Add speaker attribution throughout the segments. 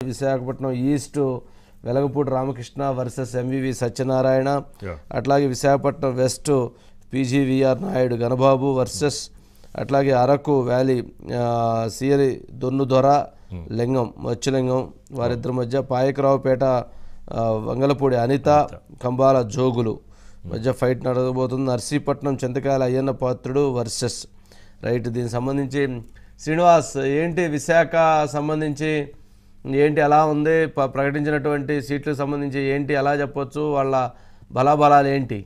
Speaker 1: Visakhapatnam east Velagapudi Ramakrishna versus MVV Satyanarayana, అట్లాగే Visakhapatnam west PGVR Naidu Ganababu versus అట్లాగే Araku valley సియరి Donnudora లింగం మత్స్యలింగం వారిద్దరి మధ్య, పాయకరావుపేట వంగలపూడి అనిత కంబాల జోగులు మధ్య ఫైట్ నడవబోతుంది. నర్సీపట్నం చింతకాయల అయ్యన్న పాత్రుడు వర్సెస్ రైట్. దీనికి సంబంధించి శ్రీనివాస్ ఏంటి విశాఖ సంబంధించి ఏంటి ఎలా ఉంది, ప్రకటించినటువంటి సీట్లకు సంబంధించి ఏంటి ఎలా చెప్పొచ్చు, వాళ్ళ బలాబలాలు ఏంటి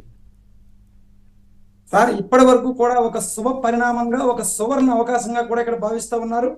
Speaker 2: సార్? ఇప్పటి వరకు కూడా ఒక శుభ పరిణామంగా, ఒక సువర్ణ అవకాశంగా కూడా ఇక్కడ భావిస్తూ ఉన్నారు.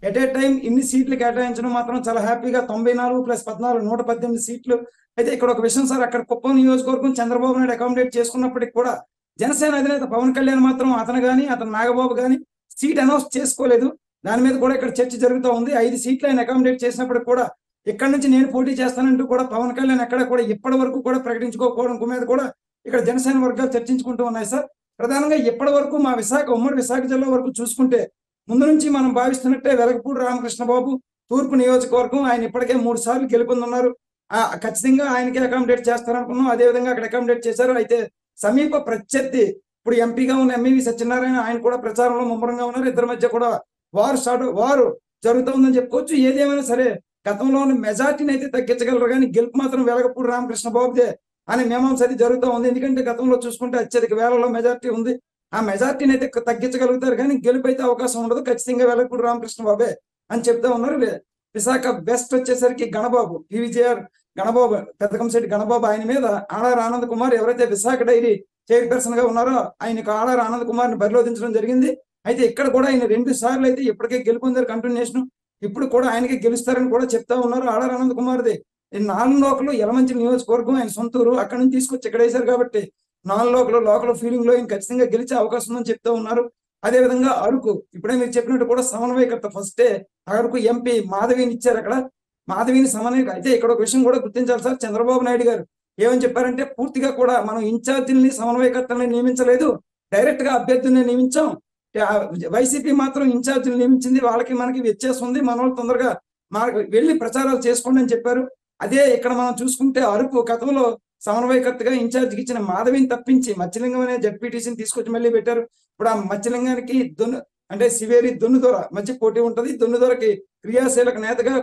Speaker 2: ఎట్ ఏ టైం ఇన్ని సీట్లు కేటాయించడం మాత్రం చాలా హ్యాపీగా 94 + 14 118 సీట్లు. అయితే ఇక్కడ ఒక విషయం సార్, అక్కడ కుప్పం నియోజకవర్గం చంద్రబాబు నాయుడు అకామిడేట్ చేసుకున్నప్పటికీ కూడా జనసేన అధినేత పవన్ కళ్యాణ్ మాత్రం అతను కానీ అతను నాగబాబు కానీ సీట్ అనౌన్స్ చేసుకోలేదు. దాని మీద కూడా ఇక్కడ చర్చ జరుగుతూ ఉంది. 5 సీట్లు ఆయన అకామిడేట్ చేసినప్పటికి కూడా ఇక్కడ నుంచి నేను పోటీ చేస్తానంటూ కూడా పవన్ కళ్యాణ్ ఎక్కడ కూడా ఇప్పటి వరకు కూడా ప్రకటించుకోకపోవడం మీద కూడా ఇక్కడ జనసేన వర్గాలు చర్చించుకుంటూ ఉన్నాయి సార్. ప్రధానంగా ఇప్పటి వరకు మా ఉమ్మడి విశాఖ జిల్లా వరకు చూసుకుంటే ముందు నుంచి మనం భావిస్తున్నట్టే వెలగపూడి రామకృష్ణ బాబు తూర్పు నియోజకవర్గం ఆయన ఇప్పటికే 3 సార్లు గెలుపొందున్నారు. ఖచ్చితంగా ఆయనకే అకామిడేట్ చేస్తారనుకున్నాం. అదేవిధంగా అక్కడ అకామిడేట్ చేశారు. అయితే సమీప ప్రత్యర్థి ఇప్పుడు ఎంపీగా ఉన్న ఎంవివి సత్యనారాయణ ఆయన కూడా ప్రచారంలో ముమ్మరంగా ఉన్నారు. ఇద్దరి మధ్య కూడా వారు జరుగుతూ ఉందని చెప్పుకోవచ్చు. ఏదేమైనా సరే గతంలో ఉన్న మెజార్టీని అయితే తగ్గించగలరు, కానీ గెలుపు మాత్రం వెలగపూడి రామకృష్ణ బాబుదే అనే మీమాంస అది జరుగుతూ ఉంది. ఎందుకంటే గతంలో చూసుకుంటే అత్యధిక వేలలో మెజార్టీ ఉంది. ఆ మెజార్టీని అయితే తగ్గించగలుగుతారు, కానీ గెలుపు అయితే అవకాశం ఉండదు. ఖచ్చితంగా వెలగపూడి రామకృష్ణ బాబే అని చెప్తా ఉన్నారు. విశాఖ వెస్ట్ వచ్చేసరికి గణబాబు పీవీజీఆర్ గణబాబు పెద్దకంశెట్టి గణబాబు ఆయన మీద ఆడారి ఆనంద్ కుమార్ ఎవరైతే విశాఖ డైరీ చైర్పర్సన్ గా ఉన్నారో ఆయనకు ఆడారి ఆనంద్ కుమార్ ని బరిలో దించడం జరిగింది. అయితే ఇక్కడ కూడా ఆయన 2 సార్లు అయితే ఇప్పటికే గెలుపొందారు కంటిన్యూషన్. ఇప్పుడు కూడా ఆయనకి గెలుస్తారని కూడా చెప్తా ఉన్నారు. ఆడారి ఆనంద్ కుమార్ది 4 లోకలు యలమంచి నియోజకవర్గం ఆయన సొంతూరు, అక్కడ నుంచి తీసుకొచ్చి ఇక్కడ వేశారు కాబట్టి 4 లోకల్ ఫీలింగ్ లో ఆయన ఖచ్చితంగా గెలిచే అవకాశం ఉందని చెప్తా ఉన్నారు. అదేవిధంగా అరకు ఇప్పుడే మీరు చెప్పినట్టు కూడా సమన్వయకర్త ఫస్టే అరకు ఎంపీ మాధవిని ఇచ్చారు. అక్కడ మాధవిని సమన్వయ. అయితే ఇక్కడ ఒక విషయం కూడా గుర్తించాలి సార్, చంద్రబాబు నాయుడు గారు ఏమని చెప్పారంటే పూర్తిగా కూడా మనం ఇన్ఛార్జీలని సమన్వయకర్తలని నియమించలేదు, డైరెక్ట్ గా అభ్యర్థుల్ని నియమించాం. వైసీపీ మాత్రం ఇన్ఛార్జీలు నియమించింది, వాళ్ళకి మనకి వ్యత్యాసం ఉంది, మన వాళ్ళు తొందరగా వెళ్ళి ప్రచారాలు చేసుకోండి అని చెప్పారు. అదే ఇక్కడ మనం చూసుకుంటే అరకు గతంలో సమన్వయకర్తగా ఇన్ఛార్జికి ఇచ్చిన మాధవిని తప్పించి మత్స్యలింగం అనే జడ్పీటీసీని తీసుకొచ్చి మళ్ళీ పెట్టారు. ఇప్పుడు ఆ మత్స్యలింగానికి అంటే సివేరి దొన్నుదొర మధ్య పోటీ ఉంటది. దొన్నుదొరకి క్రియాశీలక నేతగా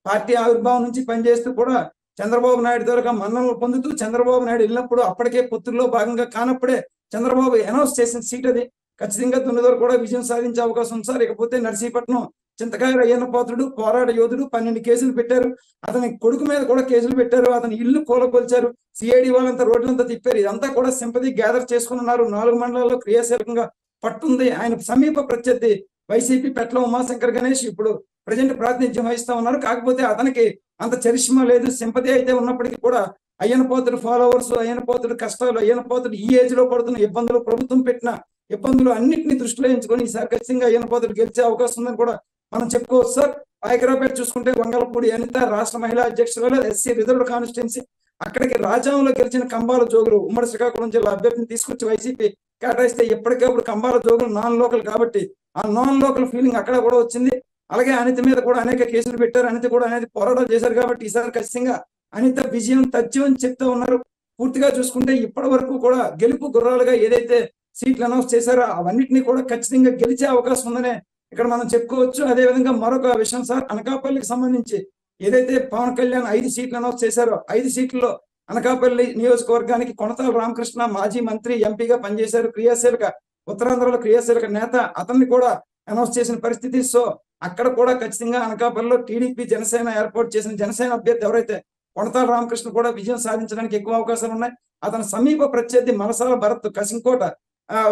Speaker 2: పార్టీ ఆవిర్భావం నుంచి పనిచేస్తూ కూడా చంద్రబాబు నాయుడు ద్వారా మన్ననలు పొందుతూ చంద్రబాబు నాయుడు వెళ్ళినప్పుడు అప్పటికే పొత్తుల్లో భాగంగా కానప్పుడే చంద్రబాబు అనౌన్స్ చేసిన సీట్ అది. ఖచ్చితంగా దొన్నుదొర కూడా విజయం సాధించే అవకాశం ఉంది సార్. ఇకపోతే నర్సీపట్నం చింతకాయల అయ్యన్న పాత్రుడు పోరాట యోధుడు 12 కేసులు పెట్టారు. అతని కొడుకు మీద కూడా కేసులు పెట్టారు. అతని ఇల్లు కూలకొల్చారు. సిఐడి వాళ్ళంతా రోడ్లంతా తిప్పారు. ఇదంతా కూడా సింపతి గ్యాదర్ చేసుకున్నారు. 4 మండలాల్లో క్రియాశీలకంగా పట్టుంది. ఆయన సమీప ప్రత్యర్థి వైసీపీ పెట్ల ఉమాశంకర్ గణేష్ ఇప్పుడు ప్రజెంట్ ప్రాతినిధ్యం వహిస్తా ఉన్నారు. కాకపోతే అతనికి అంత చరిష్మా లేదు. సింపతి అయితే ఉన్నప్పటికీ కూడా అయ్యన్న పాత్రుడు ఫాలోవర్స్, అయ్యన్న పాత్రుడు కష్టాలు, అయ్యన్న పాత్రుడు ఈ ఏజ్ లో పడుతున్న ఇబ్బందులు, ప్రభుత్వం పెట్టిన ఇబ్బందులు అన్నింటినీ దృష్టిలో ఉంచుకొని ఈసారి ఖచ్చితంగా అయ్యన్న పాత్రుడు గెలిచే అవకాశం ఉందని కూడా మనం చెప్పుకోవచ్చు సార్. పాయకరావుపేట చూసుకుంటే వంగలపూడి అనిత రాష్ట్ర మహిళా అధ్యక్షురాలు ఎస్సీ రిజర్వ్డ్ కాన్స్టిట్యున్సీ, అక్కడికి రాజ్యాంగంలో గెలిచిన కంబాల జోగులు ఉమ్మడి శ్రీకాకుళం జిల్లా అభ్యర్థిని తీసుకొచ్చి వైసీపీ కేటాయిస్తే ఎప్పటికప్పుడు కంబాల జోగులు నాన్ లోకల్ కాబట్టి ఆ నాన్ లోకల్ ఫీలింగ్ అక్కడ కూడా వచ్చింది. అలాగే అనిత మీద కూడా అనేక కేసులు పెట్టారు. అనిత కూడా అనేది పోరాటాలు చేశారు కాబట్టి ఈసారి ఖచ్చితంగా అనిత విజయం తథ్యం అని చెప్తూ ఉన్నారు. పూర్తిగా చూసుకుంటే ఇప్పటి వరకు కూడా గెలుపు గుర్రాలుగా ఏదైతే సీట్లు అనౌన్స్ చేశారో అవన్నిటినీ కూడా ఖచ్చితంగా గెలిచే అవకాశం ఉందనే ఇక్కడ మనం చెప్పుకోవచ్చు. అదేవిధంగా మరొక విషయం సార్, అనకాపల్లికి సంబంధించి ఏదైతే పవన్ కళ్యాణ్ 5 సీట్లు అనౌన్స్ చేశారో 5 సీట్లలో అనకాపల్లి నియోజకవర్గానికి కొనతాల రామకృష్ణ మాజీ మంత్రి ఎంపీగా పనిచేశారు. క్రియాశీలక ఉత్తరాంధ్రలో క్రియాశీలక నేత, అతన్ని కూడా అనౌన్స్ చేసిన పరిస్థితి. సో అక్కడ కూడా ఖచ్చితంగా అనకాపల్లిలో టీడీపీ జనసేన ఏర్పాటు చేసిన జనసేన అభ్యర్థి ఎవరైతే కొనతాల రామకృష్ణ కూడా విజయం సాధించడానికి ఎక్కువ అవకాశాలు ఉన్నాయి. అతని సమీప ప్రత్యర్థి మలసాల భరత్ కసింకోట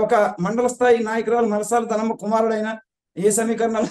Speaker 2: ఒక మండల స్థాయి నాయకురాలు మలసాల ధనమ్మ కుమారుడైన ఏ సమీకరణాలు